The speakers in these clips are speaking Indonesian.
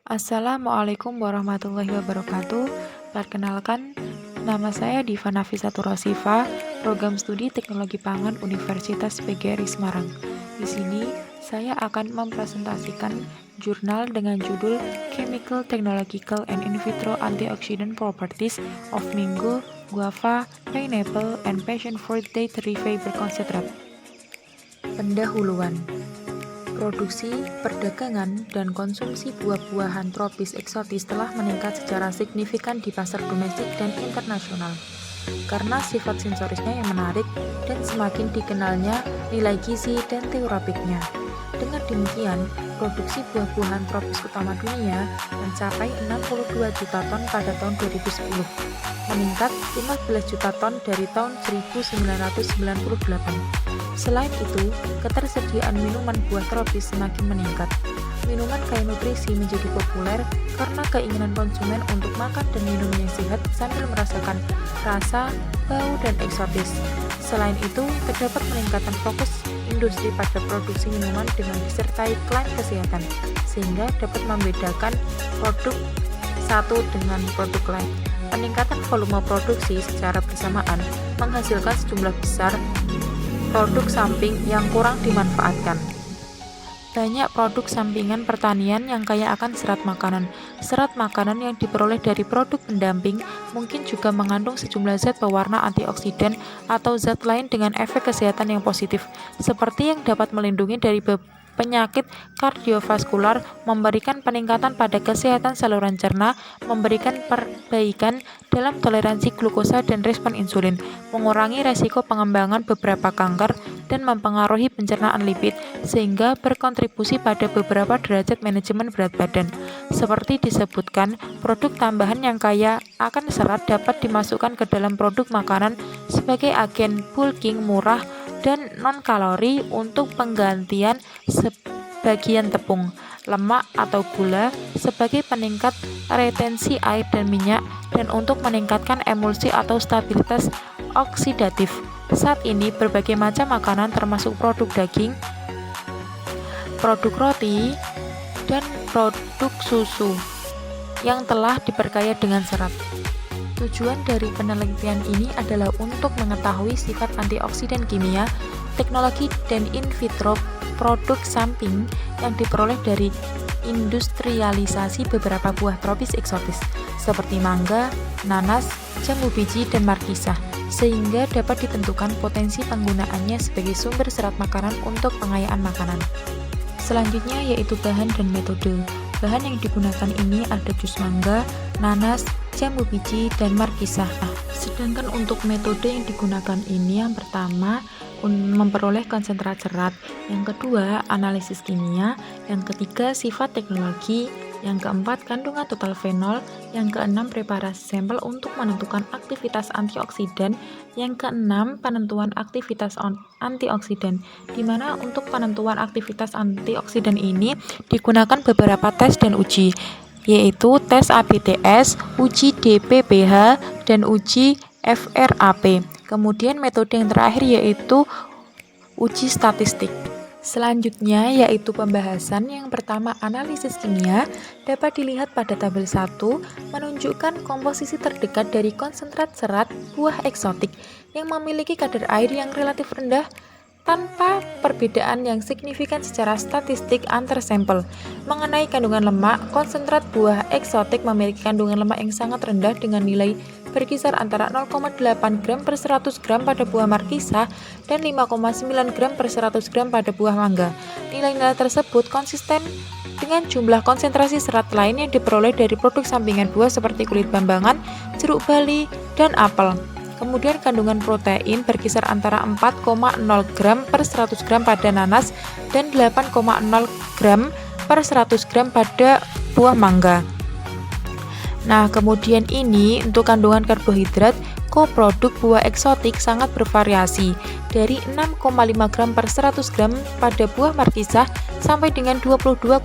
Assalamualaikum warahmatullahi wabarakatuh. Perkenalkan, nama saya Diva Nafisatur Rosifa, Program Studi Teknologi Pangan Universitas PGRI Semarang. Di sini, saya akan mempresentasikan jurnal dengan judul Chemical, Technological, and In Vitro Antioxidant Properties of Mango, Guava, Pineapple, and Passion Fruit Dairy Fiber Concentrate. Pendahuluan. Produksi, perdagangan, dan konsumsi buah-buahan tropis eksotis telah meningkat secara signifikan di pasar domestik dan internasional. Karena sifat sensorisnya yang menarik dan semakin dikenalnya nilai gizi dan terapeutnya. Dengan demikian, produksi buah-buahan tropis utama dunia mencapai 62 juta ton pada tahun 2010, meningkat 15 juta ton dari tahun 1998. Selain itu, ketersediaan minuman buah tropis semakin meningkat. Minuman kaya nutrisi menjadi populer karena keinginan konsumen untuk makan dan minum yang sehat sambil merasakan rasa, bau, dan eksotis. Selain itu, terdapat peningkatan fokus industri pada produksi minuman dengan disertai klaim kesehatan, sehingga dapat membedakan produk satu dengan produk lain. Peningkatan volume produksi secara bersamaan menghasilkan sejumlah besar produk samping yang kurang dimanfaatkan. Banyak produk sampingan pertanian yang kaya akan serat makanan. Serat makanan yang diperoleh dari produk pendamping mungkin juga mengandung sejumlah zat pewarna antioksidan atau zat lain dengan efek kesehatan yang positif, seperti yang dapat melindungi dari penyakit kardiovaskular, memberikan peningkatan pada kesehatan saluran cerna, memberikan perbaikan dalam toleransi glukosa dan respon insulin, mengurangi resiko pengembangan beberapa kanker, dan mempengaruhi pencernaan lipid, sehingga berkontribusi pada beberapa derajat manajemen berat badan. Seperti disebutkan, produk tambahan yang kaya akan serat dapat dimasukkan ke dalam produk makanan sebagai agen bulking murah dan non-kalori untuk penggantian sebagian tepung, lemak atau gula sebagai peningkat retensi air dan minyak, dan untuk meningkatkan emulsi atau stabilitas oksidatif. Saat ini berbagai macam makanan termasuk produk daging, produk roti, dan produk susu yang telah diperkaya dengan serat. Tujuan dari penelitian ini adalah untuk mengetahui sifat antioksidan kimia, teknologi, dan in vitro produk samping yang diperoleh dari industrialisasi beberapa buah tropis eksotis, seperti mangga, nanas, jambu biji, dan markisah, sehingga dapat ditentukan potensi penggunaannya sebagai sumber serat makanan untuk pengayaan makanan. Selanjutnya yaitu bahan dan metode. Bahan yang digunakan ini ada jus mangga, nanas, jambu biji, dan markisah. Sedangkan untuk metode yang digunakan ini, yang pertama memperoleh konsentrat serat, yang kedua analisis kimia, yang ketiga sifat teknologi, yang keempat kandungan total fenol, yang keenam preparasi sampel untuk menentukan aktivitas antioksidan, yang keenam penentuan aktivitas antioksidan, di mana untuk penentuan aktivitas antioksidan ini digunakan beberapa tes dan uji, yaitu tes ABTS, uji DPPH, dan uji FRAP. Kemudian metode yang terakhir yaitu uji statistik. Selanjutnya yaitu pembahasan. Yang pertama, analisis kimia dapat dilihat pada tabel 1, menunjukkan komposisi terdekat dari konsentrat serat buah eksotik yang memiliki kadar air yang relatif rendah tanpa perbedaan yang signifikan secara statistik antar sampel. Mengenai kandungan lemak, konsentrat buah eksotik memiliki kandungan lemak yang sangat rendah dengan nilai berkisar antara 0,8 gram per 100 gram pada buah markisah dan 5,9 gram per 100 gram pada buah mangga. Nilai-nilai tersebut konsisten dengan jumlah konsentrasi serat lain yang diperoleh dari produk sampingan buah seperti kulit bambangan, jeruk bali, dan apel. Kemudian kandungan protein berkisar antara 4,0 gram per 100 gram pada nanas dan 8,0 gram per 100 gram pada buah mangga. Nah, kemudian ini untuk kandungan karbohidrat, koproduk buah eksotik sangat bervariasi dari 6,5 gram per 100 gram pada buah markisah sampai dengan 22,2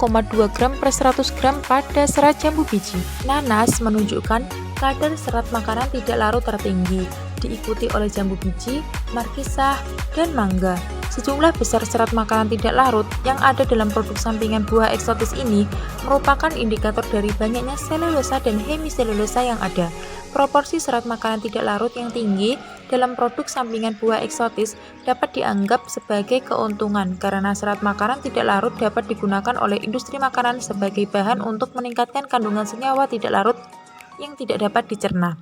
gram per 100 gram pada serat jambu biji. Nanas menunjukkan kadar serat makanan tidak larut tertinggi diikuti oleh jambu biji, markisah, dan mangga. Sejumlah besar serat makanan tidak larut yang ada dalam produk sampingan buah eksotis ini merupakan indikator dari banyaknya selulosa dan hemiselulosa yang ada. Proporsi serat makanan tidak larut yang tinggi dalam produk sampingan buah eksotis dapat dianggap sebagai keuntungan karena serat makanan tidak larut dapat digunakan oleh industri makanan sebagai bahan untuk meningkatkan kandungan senyawa tidak larut yang tidak dapat dicerna.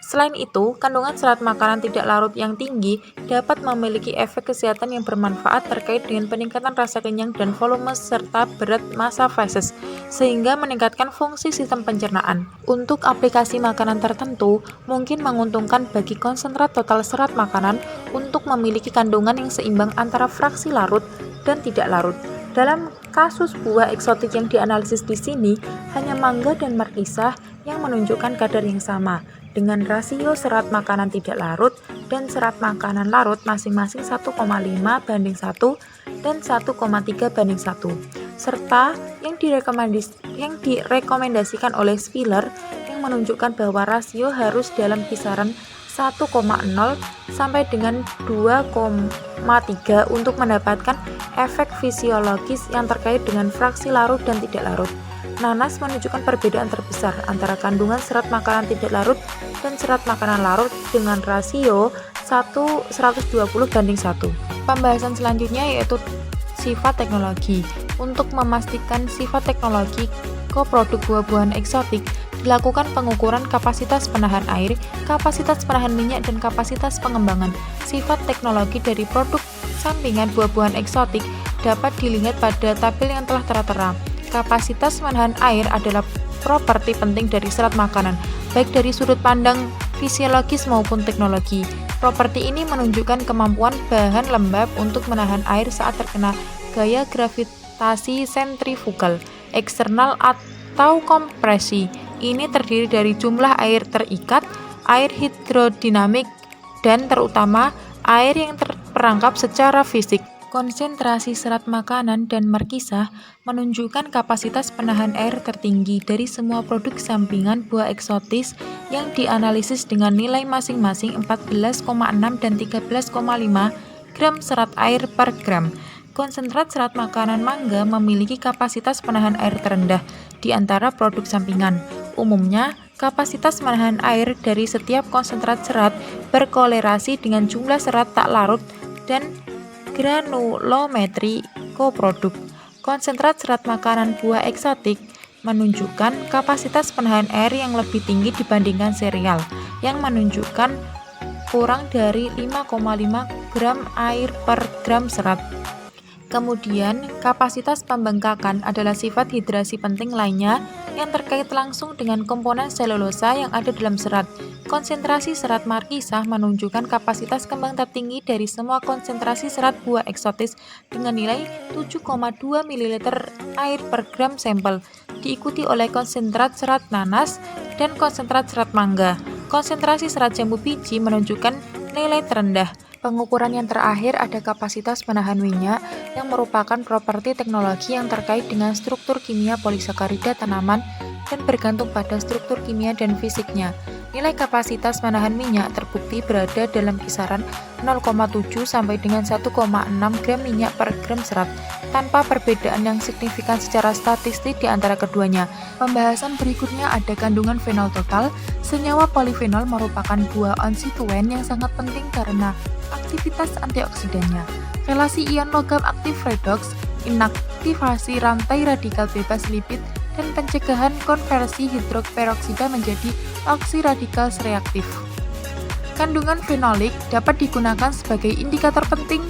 Selain itu, kandungan serat makanan tidak larut yang tinggi dapat memiliki efek kesehatan yang bermanfaat terkait dengan peningkatan rasa kenyang dan volume serta berat massa feses, sehingga meningkatkan fungsi sistem pencernaan. Untuk aplikasi makanan tertentu, mungkin menguntungkan bagi konsentrat total serat makanan untuk memiliki kandungan yang seimbang antara fraksi larut dan tidak larut. Dalam kasus buah eksotik yang dianalisis di sini, hanya mangga dan markisah yang menunjukkan kadar yang sama, dengan rasio serat makanan tidak larut dan serat makanan larut masing-masing 1,5 banding 1 dan 1,3 banding 1, serta yang direkomendasikan oleh Spiller yang menunjukkan bahwa rasio harus dalam kisaran 1,0 sampai dengan 2,3 untuk mendapatkan efek fisiologis yang terkait dengan fraksi larut dan tidak larut. Nanas menunjukkan perbedaan terbesar antara kandungan serat makanan tidak larut dan serat makanan larut dengan rasio 120 banding 1. Pembahasan selanjutnya yaitu sifat teknologi. Untuk memastikan sifat teknologi koproduk buah-buahan eksotik, dilakukan pengukuran kapasitas penahan air, kapasitas penahan minyak, dan kapasitas pengembangan. Sifat teknologi dari produk sampingan buah-buahan eksotik dapat dilihat pada tabel yang telah tertera. Kapasitas menahan air adalah properti penting dari serat makanan, baik dari sudut pandang fisiologis maupun teknologi. Properti ini menunjukkan kemampuan bahan lembab untuk menahan air saat terkena gaya gravitasi sentrifugal, eksternal atau kompresi. Ini terdiri dari jumlah air terikat, air hidrodinamik, dan terutama air yang terperangkap secara fisik. Konsentrasi serat makanan dan markisah menunjukkan kapasitas penahan air tertinggi dari semua produk sampingan buah eksotis yang dianalisis dengan nilai masing-masing 14,6 dan 13,5 gram serat air per gram. Konsentrat serat makanan mangga memiliki kapasitas penahan air terendah di antara produk sampingan. Umumnya, kapasitas menahan air dari setiap konsentrat serat berkolerasi dengan jumlah serat tak larut dan granulometri koproduk. Konsentrat serat makanan buah eksotik menunjukkan kapasitas penahan air yang lebih tinggi dibandingkan sereal, yang menunjukkan kurang dari 5,5 gram air per gram serat. Kemudian, kapasitas pembengkakan adalah sifat hidrasi penting lainnya yang terkait langsung dengan komponen selulosa yang ada dalam serat. Konsentrasi serat markisah menunjukkan kapasitas kembang tertinggi dari semua konsentrasi serat buah eksotis dengan nilai 7,2 ml air per gram sampel, diikuti oleh konsentrat serat nanas dan konsentrat serat mangga. Konsentrasi serat jambu biji menunjukkan nilai terendah. Pengukuran yang terakhir ada kapasitas penahan minyak yang merupakan properti teknologi yang terkait dengan struktur kimia polisakarida tanaman dan bergantung pada struktur kimia dan fisiknya. Nilai kapasitas penahan minyak terbukti berada dalam kisaran 0,7 sampai dengan 1,6 gram minyak per gram serat, tanpa perbedaan yang signifikan secara statistik di antara keduanya. Pembahasan berikutnya ada kandungan fenol total. Senyawa polifenol merupakan buah konstituen yang sangat penting karena aktivitas antioksidannya. Relasi ion logam aktif redoks, inaktivasi rantai radikal bebas lipid, dan pencegahan konversi hidroperoksida menjadi oksiradikal reaktif. Kandungan fenolik dapat digunakan sebagai indikator penting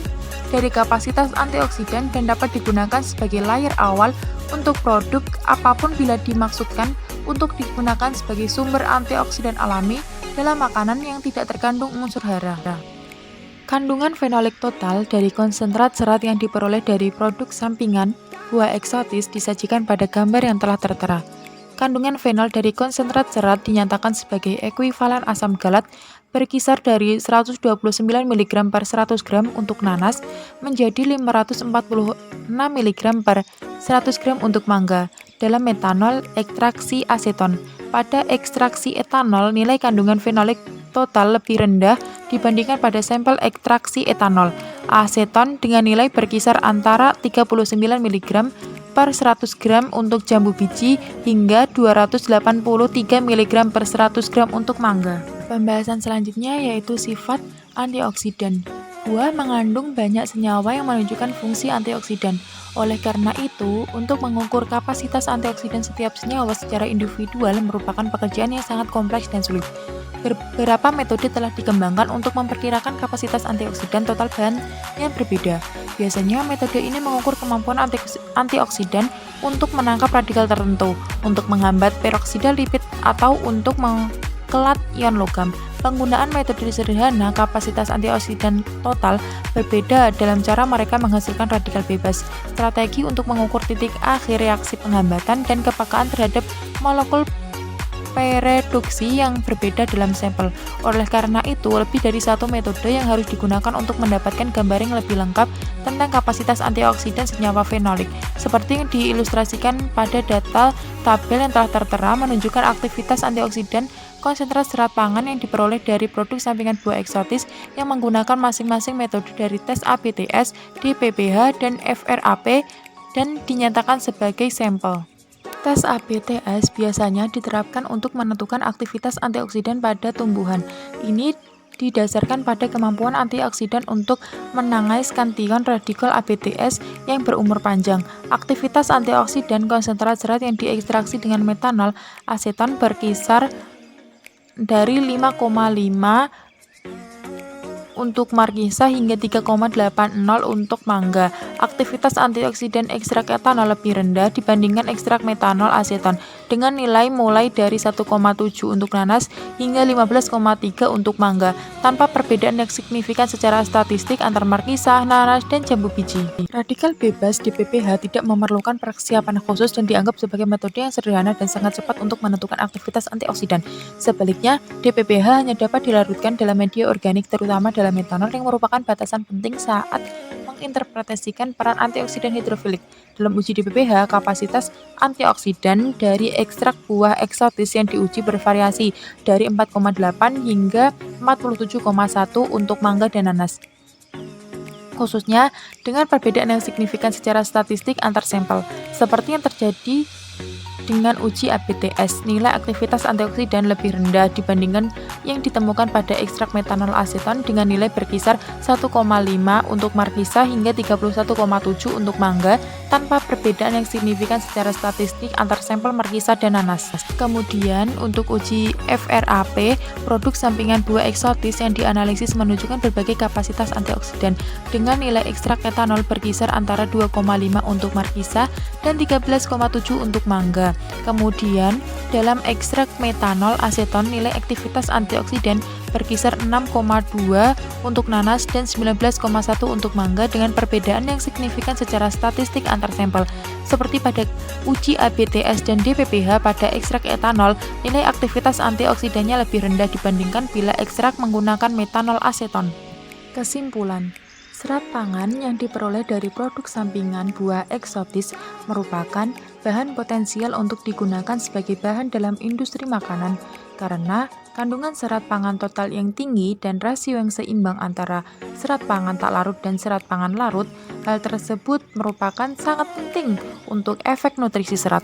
dari kapasitas antioksidan dan dapat digunakan sebagai layer awal untuk produk apapun bila dimaksudkan untuk digunakan sebagai sumber antioksidan alami dalam makanan yang tidak terkandung unsur hara. Kandungan fenolik total dari konsentrat serat yang diperoleh dari produk sampingan buah eksotis disajikan pada gambar yang telah tertera. Kandungan fenol dari konsentrat serat dinyatakan sebagai ekuivalen asam galat berkisar dari 129 mg per 100 gram untuk nanas menjadi 546 mg per 100 gram untuk mangga dalam metanol ekstraksi aseton. pada ekstraksi etanol nilai kandungan fenolik total lebih rendah dibandingkan pada sampel ekstraksi etanol aseton dengan nilai berkisar antara 39 mg per 100 gram untuk jambu biji hingga 283 mg per 100 gram untuk mangga. Pembahasan selanjutnya yaitu sifat antioksidan. Buah mengandung banyak senyawa yang menunjukkan fungsi antioksidan. Oleh karena itu, untuk mengukur kapasitas antioksidan setiap senyawa secara individual merupakan pekerjaan yang sangat kompleks dan sulit. Beberapa metode telah dikembangkan untuk memperkirakan kapasitas antioksidan total bahan yang berbeda. Biasanya metode ini mengukur kemampuan antioksidan untuk menangkap radikal tertentu, untuk menghambat peroksida lipid atau untuk mengkelat ion logam. Penggunaan metode sederhana kapasitas antioksidan total berbeda dalam cara mereka menghasilkan radikal bebas. Strategi untuk mengukur titik akhir reaksi penghambatan dan kepekaan terhadap molekul pereduksi yang berbeda dalam sampel. Oleh karena itu, lebih dari satu metode yang harus digunakan untuk mendapatkan gambar yang lebih lengkap tentang kapasitas antioksidan senyawa fenolik. Seperti yang diilustrasikan pada data tabel yang telah tertera menunjukkan aktivitas antioksidan konsentrat serat pangan yang diperoleh dari produk sampingan buah eksotis yang menggunakan masing-masing metode dari tes ABTS, DPPH, dan FRAP dan dinyatakan sebagai sampel. Tes ABTS biasanya diterapkan untuk menentukan aktivitas antioksidan pada tumbuhan. Ini didasarkan pada kemampuan antioksidan untuk menangani kantion radikal ABTS yang berumur panjang. Aktivitas antioksidan konsentrat serat yang diekstraksi dengan metanol aseton berkisar dari 5,5 untuk markisa hingga 3,80 untuk mangga. Aktivitas antioksidan ekstrak etanol lebih rendah dibandingkan ekstrak metanol aseton dengan nilai mulai dari 1,7 untuk nanas hingga 15,3 untuk mangga, tanpa perbedaan yang signifikan secara statistik antar markisa, nanas, dan jambu biji. Radikal bebas DPPH tidak memerlukan persiapan khusus dan dianggap sebagai metode yang sederhana dan sangat cepat untuk menentukan aktivitas antioksidan. Sebaliknya, DPPH hanya dapat dilarutkan dalam media organik terutama dalam metanol yang merupakan batasan penting saat menginterpretasikan peran antioksidan hidrofilik. Dalam uji DPPH, kapasitas antioksidan dari ekstrak buah eksotis yang diuji bervariasi dari 4,8 hingga 47,1 untuk mangga dan nanas. Khususnya dengan perbedaan yang signifikan secara statistik antar sampel, seperti yang terjadi dengan uji ABTS. Nilai aktivitas antioksidan lebih rendah dibandingkan yang ditemukan pada ekstrak metanol aseton dengan nilai berkisar 1,5 untuk markisa hingga 31,7 untuk mangga, tanpa perbedaan yang signifikan secara statistik antar sampel markisa dan nanas. Kemudian untuk uji FRAP, produk sampingan buah eksotis yang dianalisis menunjukkan berbagai kapasitas antioksidan dengan nilai ekstrak etanol berkisar antara 2,5 untuk markisa dan 13,7 untuk mangga. Kemudian, dalam ekstrak metanol aseton nilai aktivitas antioksidan berkisar 6,2 untuk nanas dan 19,1 untuk mangga dengan perbedaan yang signifikan secara statistik antar sampel. Seperti pada uji ABTS dan DPPH pada ekstrak etanol, nilai aktivitas antioksidannya lebih rendah dibandingkan bila ekstrak menggunakan metanol aseton. Kesimpulan, serat pangan yang diperoleh dari produk sampingan buah eksotis merupakan bahan potensial untuk digunakan sebagai bahan dalam industri makanan karena kandungan serat pangan total yang tinggi dan rasio yang seimbang antara serat pangan tak larut dan serat pangan larut. Hal tersebut merupakan sangat penting untuk efek nutrisi serat.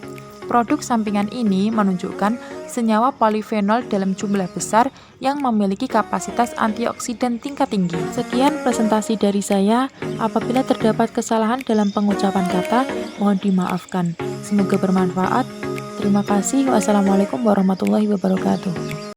Produk sampingan ini menunjukkan senyawa polifenol dalam jumlah besar yang memiliki kapasitas antioksidan tingkat tinggi. Sekian presentasi dari saya. Apabila terdapat kesalahan dalam pengucapan kata, mohon dimaafkan. Semoga bermanfaat. Terima kasih. Wassalamualaikum warahmatullahi wabarakatuh.